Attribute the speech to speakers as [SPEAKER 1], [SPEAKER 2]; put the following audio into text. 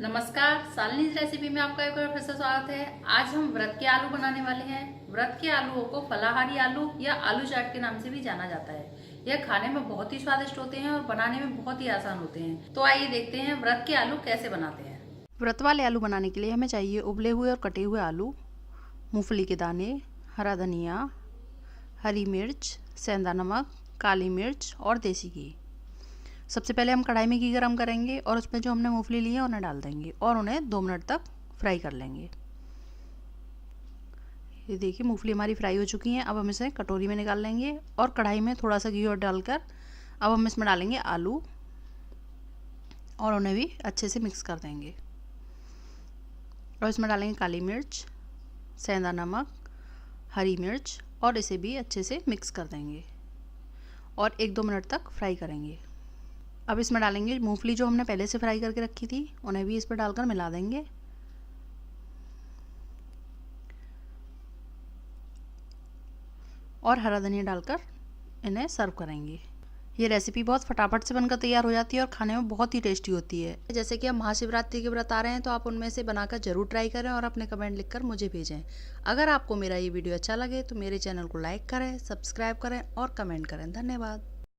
[SPEAKER 1] नमस्कार, सालनीज रेसिपी में आपका एक बार फिर से स्वागत है। आज हम व्रत के आलू बनाने वाले हैं। व्रत के आलूओं को फलाहारी आलू या आलू चाट के नाम से भी जाना जाता है। यह खाने में बहुत ही स्वादिष्ट होते हैं और बनाने में बहुत ही आसान होते हैं। तो आइए देखते हैं व्रत के आलू कैसे बनाते हैं।
[SPEAKER 2] व्रत वाले आलू बनाने के लिए हमें चाहिए उबले हुए और कटे हुए आलू, मूंगफली के दाने, हरा धनिया, हरी मिर्च, सेंधा नमक, काली मिर्च और देसी घी। सबसे पहले हम कढ़ाई में घी गरम करेंगे और उसमें जो हमने मूंगफली ली है उन्हें डाल देंगे और उन्हें 2 मिनट तक फ्राई कर लेंगे। ये देखिए मूंगफली हमारी फ्राई हो चुकी हैं। अब हम इसे कटोरी में निकाल लेंगे और कढ़ाई में थोड़ा सा घी और डालकर अब हम इसमें डालेंगे आलू और उन्हें भी अच्छे से मिक्स कर देंगे। और इसमें डालेंगे काली मिर्च, सेंधा नमक, हरी मिर्च और इसे भी अच्छे से मिक्स कर देंगे और 1-2 मिनट तक फ्राई करेंगे। अब इसमें डालेंगे मूंगफली जो हमने पहले से फ्राई करके रखी थी, उन्हें भी इस पर डालकर मिला देंगे। और हरा धनिया डालकर इन्हें सर्व करेंगे। ये रेसिपी बहुत फटाफट से बनकर तैयार हो जाती है और खाने में बहुत ही टेस्टी होती है। जैसे कि हम महाशिवरात्रि के व्रत आ रहे हैं तो आप उनमें से बनाकर ज़रूर ट्राई करें और अपने कमेंट लिखकर मुझे भेजें। अगर आपको मेरा ये वीडियो अच्छा लगे तो मेरे चैनल को लाइक करें, सब्सक्राइब करें और कमेंट करें। धन्यवाद।